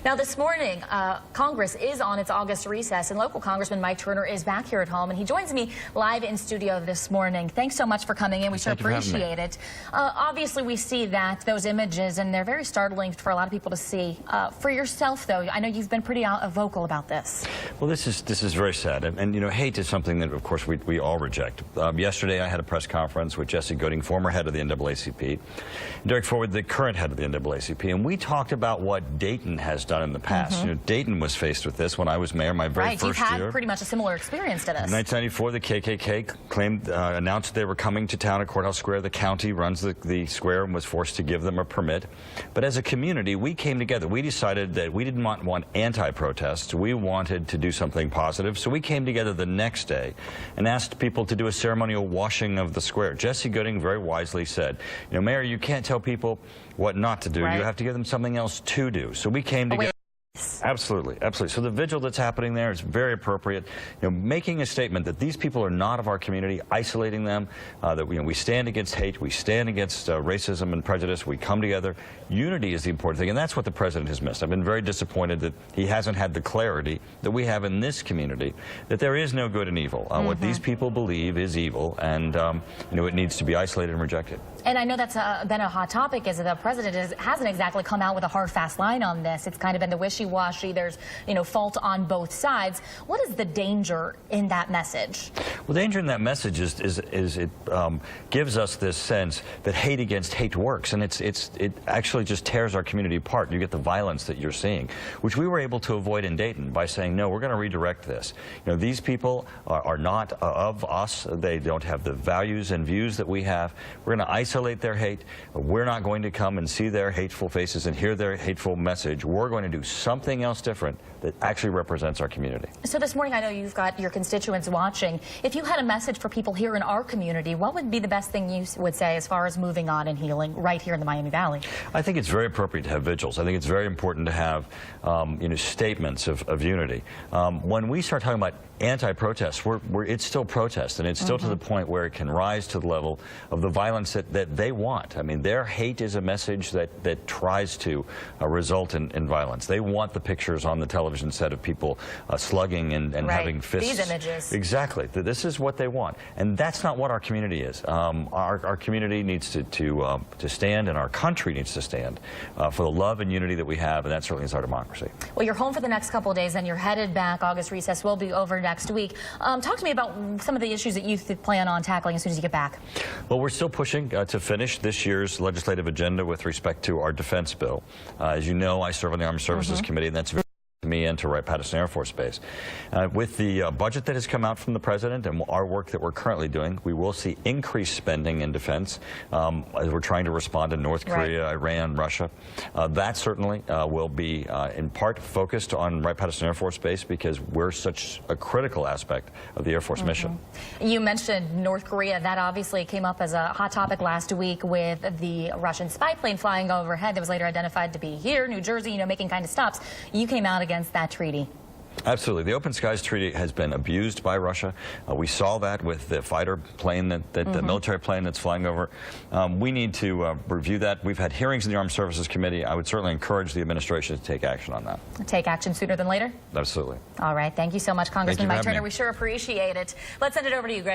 Now this morning, Congress is on its August recess, and local Congressman Mike Turner is back here at home, and he joins me live in studio this morning. Thanks so much for coming in. We sure appreciate it. Obviously, we see that those images, and they're very startling for a lot of people to see. For yourself, though, I know you've been pretty vocal about this. Well, this is very sad, and you know, hate is something that, of course, we all reject. Yesterday, I had a press conference with Jesse Gooding, former head of the NAACP, and Derek Forward, the current head of the NAACP, and we talked about what Dayton has done in the past. You know, Dayton was faced with this when I was mayor, my very first year. Right, you've had pretty much a similar experience to this. In 1994, the KKK announced they were coming to town at Courthouse Square. The county runs the square and was forced to give them a permit. But as a community, we came together. We decided that we didn't want anti-protests. We wanted to do something positive. So we came together the next day and asked people to do a ceremonial washing of the square. Jesse Gooding very wisely said, you know, Mayor, you can't tell people what not to do. Right. You have to give them something else to do. So we came together. Absolutely, absolutely. So the vigil that's happening there is very appropriate. You know, making a statement that these people are not of our community, isolating them, that we stand against hate, we stand against racism and prejudice, we come together. Unity is the important thing, and that's what the president has missed. I've been very disappointed that he hasn't had the clarity that we have in this community, that there is no good and evil. What these people believe is evil, and you know, it needs to be isolated and rejected. And I know that's been a hot topic, is that the president hasn't exactly come out with a hard, fast line on this. It's kind of been the wishy-washy. There's, you know, fault on both sides. What is the danger in that message? Well, danger in that message is it gives us this sense that hate against hate works, and it actually just tears our community apart. You get the violence that you're seeing, which we were able to avoid in Dayton by saying, no, we're going to redirect this. You know, these people are not of us. They don't have the values and views that we have. We're going to isolate their hate. We're not going to come and see their hateful faces and hear their hateful message. We're going to do something else different that actually represents our community. So this morning, I know you've got your constituents watching. If you had a message for people here in our community, what would be the best thing you would say as far as moving on and healing right here in the Miami Valley? I think it's very appropriate to have vigils. I think it's very important to have you know, statements of unity. When we start talking about anti-protest, it's still protest, and it's still to the point where it can rise to the level of the violence that they want. I mean, their hate is a message that tries to result in violence. They want the pictures on the television set of people slugging and having fists. These images. Exactly. This is what they want, and that's not what our community is. Our community needs to stand, and our country needs to stand for the love and unity that we have, and that certainly is our democracy. Well, you're home for the next couple of days, and you're headed back. August recess will be over next week. Talk to me about some of the issues that you plan on tackling as soon as you get back. Well, we're still pushing to finish this year's legislative agenda with respect to our defense bill. As you know, I serve on the Armed Services Committee, and that's very to me and to Wright-Patterson Air Force Base. With the budget that has come out from the president and our work that we're currently doing, we will see increased spending in defense as we're trying to respond to North Korea, Iran, Russia. That certainly will be in part focused on Wright-Patterson Air Force Base because we're such a critical aspect of the Air Force mission. You mentioned North Korea. That obviously came up as a hot topic last week with the Russian spy plane flying overhead that was later identified to be here, New Jersey, you know, making kind of stops. You came out against that treaty. Absolutely. The Open Skies Treaty has been abused by Russia. We saw that with the fighter plane, the military plane that's flying over. We need to review that. We've had hearings in the Armed Services Committee. I would certainly encourage the administration to take action on that. Take action sooner than later? Absolutely. All right. Thank you so much, Congressman Mike Turner. We sure appreciate it. Let's send it over to you, Greg.